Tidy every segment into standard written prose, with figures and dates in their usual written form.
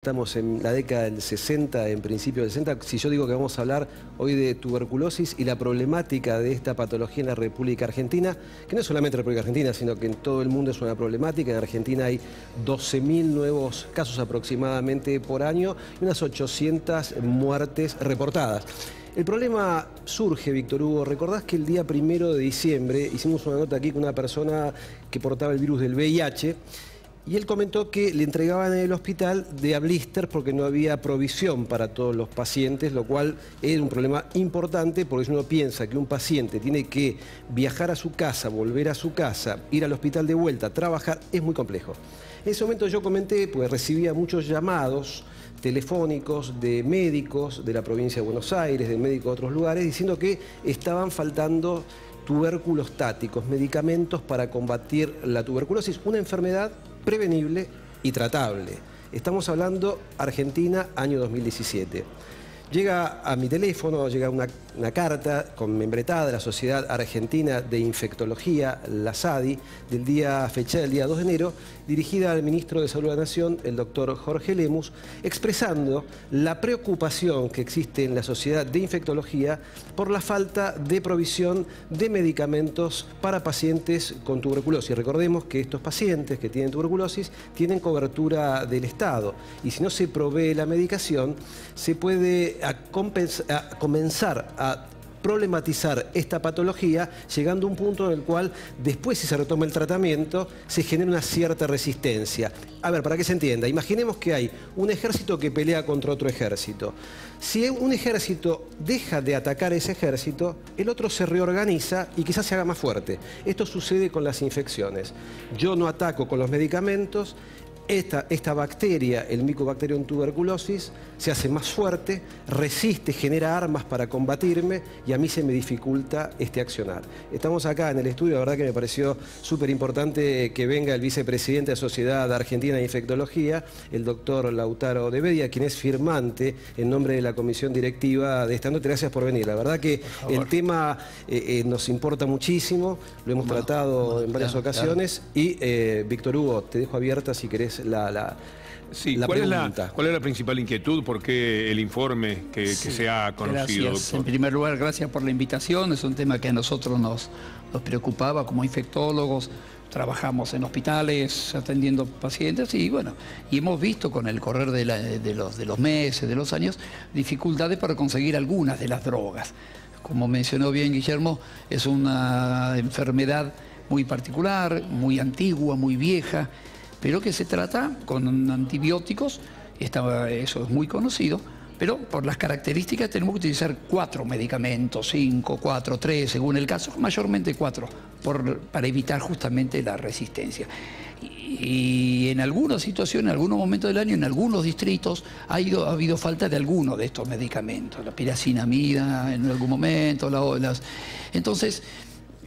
Estamos en la década del 60, en principio del 60. Si yo digo que vamos a hablar hoy de tuberculosis y la problemática de esta patología en la República Argentina, que no es solamente en la República Argentina, sino que en todo el mundo es una problemática. En Argentina hay 12.000 nuevos casos aproximadamente por año y unas 800 muertes reportadas. El problema surge, Víctor Hugo, recordás que el día 1 de diciembre hicimos una nota aquí con una persona que portaba el virus del VIH, y él comentó que le entregaban en el hospital de a blister porque no había provisión para todos los pacientes, lo cual es un problema importante porque si uno piensa que un paciente tiene que viajar a su casa, volver a su casa, ir al hospital de vuelta, trabajar, es muy complejo. En ese momento yo comenté, pues recibía muchos llamados telefónicos de médicos de la provincia de Buenos Aires, de médicos de otros lugares, diciendo que estaban faltando tubérculos táticos, medicamentos para combatir la tuberculosis, una enfermedad prevenible y tratable. Estamos hablando Argentina, año 2017. Llega a mi teléfono, llega una carta conmembretada de la Sociedad Argentina de Infectología, la SADI, fecha del día 2 de enero, dirigida al Ministro de Salud de la Nación, el doctor Jorge Lemus, expresando la preocupación que existe en la Sociedad de Infectología por la falta de provisión de medicamentos para pacientes con tuberculosis. Recordemos que estos pacientes que tienen tuberculosis tienen cobertura del Estado y si no se provee la medicación, se puede comenzar a problematizar esta patología, llegando a un punto en el cual después, si se retoma el tratamiento, se genera una cierta resistencia. A ver, para que se entienda, imaginemos que hay un ejército que pelea contra otro ejército. Si un ejército deja de atacar a ese ejército, el otro se reorganiza y quizás se haga más fuerte. Esto sucede con las infecciones. Yo no ataco con los medicamentos. Esta bacteria, el Mycobacterium tuberculosis, se hace más fuerte, resiste, genera armas para combatirme y a mí se me dificulta este accionar. Estamos acá en el estudio, la verdad que me pareció súper importante que venga el vicepresidente de la Sociedad Argentina de Infectología, el doctor Lautaro de Bedia, quien es firmante en nombre de la comisión directiva de esta nota. Gracias por venir. La verdad que el tema nos importa muchísimo, lo hemos tratado en varias ocasiones y Víctor Hugo, te dejo abierta si querés la pregunta. ¿Cuál es la principal inquietud? ¿Por qué el informe que se ha conocido? Gracias. Doctor. En primer lugar, gracias por la invitación. Es un tema que a nosotros nos preocupaba como infectólogos. Trabajamos en hospitales atendiendo pacientes y bueno, y hemos visto con el correr de los meses, de los años, dificultades para conseguir algunas de las drogas. Como mencionó bien Guillermo, es una enfermedad muy particular, muy antigua, muy vieja, pero que se trata con antibióticos, eso es muy conocido, pero por las características tenemos que utilizar 4 medicamentos, 5, 4, 3, según el caso, mayormente 4, para evitar justamente la resistencia. Y en algunas situaciones, en algunos momentos del año, en algunos distritos, ha habido falta de alguno de estos medicamentos, la piracinamida en algún momento, entonces,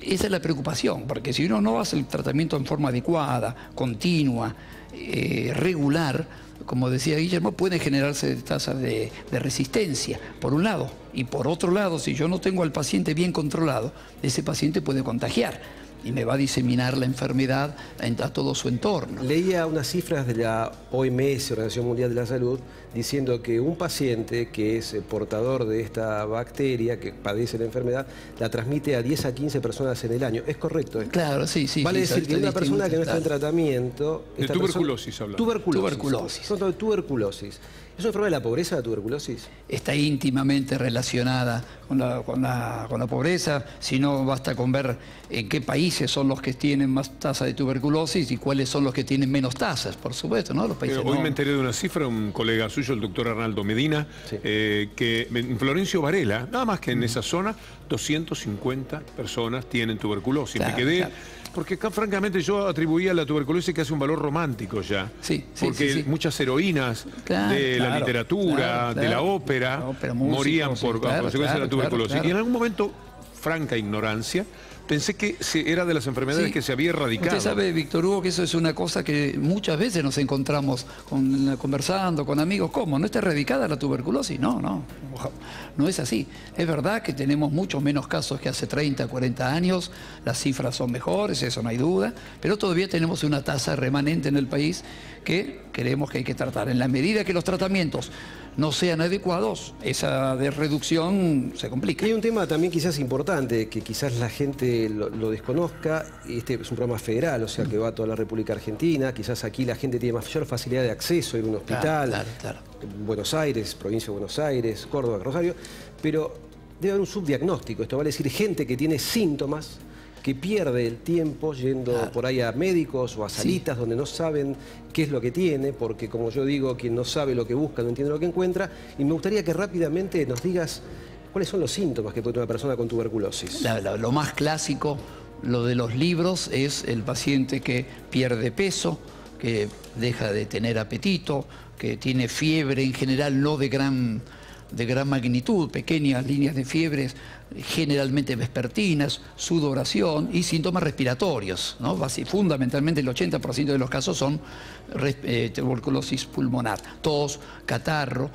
esa es la preocupación, porque si uno no hace el tratamiento en forma adecuada, continua, regular, como decía Guillermo, pueden generarse tasas de resistencia, por un lado. Y por otro lado, si yo no tengo al paciente bien controlado, ese paciente puede contagiar y me va a diseminar la enfermedad a todo su entorno. Leía unas cifras de la OMS, Organización Mundial de la Salud, diciendo que un paciente que es portador de esta bacteria, que padece la enfermedad, la transmite a 10 a 15 personas en el año. ¿Es correcto esto? Claro, sí. Vale decir que una persona que no está en tratamiento... De tuberculosis hablamos. Tuberculosis. Tuberculosis. ¿Es una enfermedad de la pobreza, la tuberculosis? Está íntimamente relacionada con la pobreza. Si no, basta con ver en qué países son los que tienen más tasa de tuberculosis y cuáles son los que tienen menos tasas, por supuesto, ¿no? Los países hoy me enteré de una cifra, un colega suyo, el doctor Arnaldo Medina, sí. Que en Florencio Varela, nada más que en esa zona, 250 personas tienen tuberculosis. Claro, me quedé... Claro. Porque acá, francamente, yo atribuía a la tuberculosis que hace un valor romántico ya. Porque muchas heroínas de la literatura, de la ópera, morían por consecuencia de la tuberculosis. Y en algún momento, franca ignorancia, Pensé que era de las enfermedades que se había erradicado. Usted sabe, Víctor Hugo, que eso es una cosa que muchas veces nos encontramos conversando con amigos. ¿Cómo? ¿No está erradicada la tuberculosis? No, no. No es así. Es verdad que tenemos muchos menos casos que hace 30, 40 años. Las cifras son mejores, eso no hay duda. Pero todavía tenemos una tasa remanente en el país que creemos que hay que tratar. En la medida que los tratamientos no sean adecuados, esa de reducción se complica. Y hay un tema también quizás importante, que quizás la gente lo desconozca. Este es un programa federal, o sea que va a toda la República Argentina. Quizás aquí la gente tiene mayor facilidad de acceso a ir a un hospital. Claro. Buenos Aires, provincia de Buenos Aires, Córdoba, Rosario. Pero debe haber un subdiagnóstico. Esto vale decir gente que tiene síntomas, que pierde el tiempo yendo por ahí a médicos o a salitas donde no saben qué es lo que tiene, porque como yo digo, quien no sabe lo que busca no entiende lo que encuentra. Y me gustaría que rápidamente nos digas cuáles son los síntomas que puede tener una persona con tuberculosis. Lo más clásico, lo de los libros, es el paciente que pierde peso, que deja de tener apetito, que tiene fiebre en general no de gran magnitud, pequeñas líneas de fiebres, generalmente vespertinas, sudoración y síntomas respiratorios, ¿no? Fundamentalmente el 80% de los casos son tuberculosis pulmonar, tos, catarro.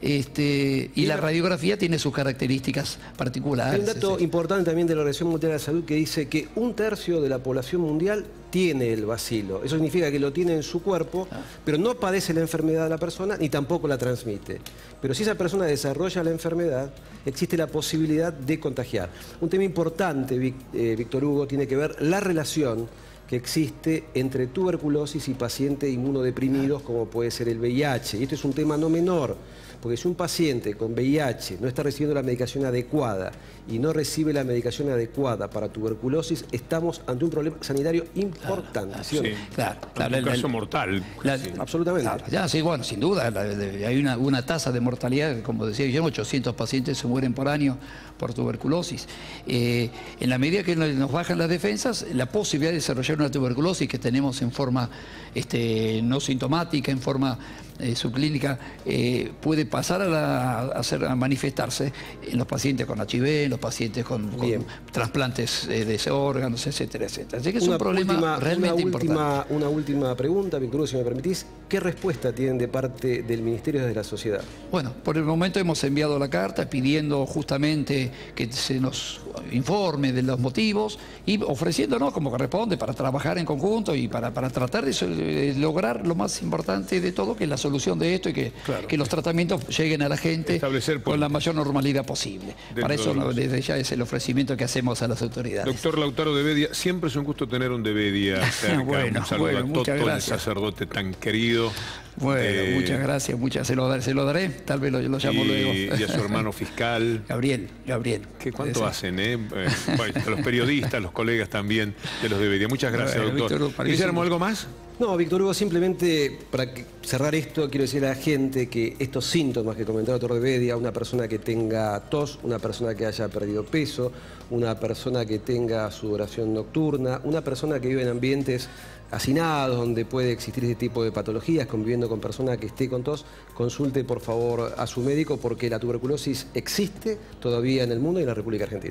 Y la radiografía tiene sus características particulares. Hay un dato importante también de la Organización Mundial de la Salud que dice que 1/3 de la población mundial tiene el bacilo. Eso significa que lo tiene en su cuerpo, pero no padece la enfermedad de la persona ni tampoco la transmite. Pero si esa persona desarrolla la enfermedad, existe la posibilidad de contagiar. Un tema importante, Víctor Hugo, tiene que ver la relación que existe entre tuberculosis y pacientes inmunodeprimidos como puede ser el VIH. Y esto es un tema no menor, porque si un paciente con VIH no está recibiendo la medicación adecuada y no recibe la medicación adecuada para tuberculosis, estamos ante un problema sanitario importante. Un caso mortal. Absolutamente. Sí, bueno, sin duda. Hay una tasa de mortalidad, como decía Guillermo, 800 pacientes se mueren por año por tuberculosis. En la medida que nos bajan las defensas, la posibilidad de desarrollar una tuberculosis que tenemos en forma no sintomática, en forma subclínica, puede pasar a manifestarse en los pacientes con HIV, en los pacientes con trasplantes de órganos, etcétera, etcétera. Así que es un problema realmente importante. Una última pregunta, Víctor Hugo, si me permitís. ¿Qué respuesta tienen de parte del Ministerio de la Sociedad? Bueno, por el momento hemos enviado la carta pidiendo justamente que se nos informe de los motivos y ofreciéndonos como corresponde para trabajar en conjunto y para tratar de lograr lo más importante de todo, que es la solución de esto y que los tratamientos lleguen a la gente con la mayor normalidad posible. Para eso desde ya es el ofrecimiento que hacemos a las autoridades. Doctor Lautaro de Bedia, siempre es un gusto tener un de Bedia cerca. Un saludo a Toto, el sacerdote tan querido. Bueno, muchas gracias, se lo daré, tal vez lo llamo luego. Y a su hermano fiscal. Gabriel. ¿Cuánto hacen, Bueno, a los periodistas, los colegas también de los de Bedia. Muchas gracias, doctor. ¿Guillermo, algo más? No, Víctor Hugo, simplemente para cerrar esto, quiero decir a la gente que estos síntomas que comentaba el doctor de Bedia, una persona que tenga tos, una persona que haya perdido peso, una persona que tenga sudoración nocturna, una persona que vive en ambientes hacinados donde puede existir este tipo de patologías, conviviendo con personas que esté con tos, consulte por favor a su médico porque la tuberculosis existe todavía en el mundo y en la República Argentina.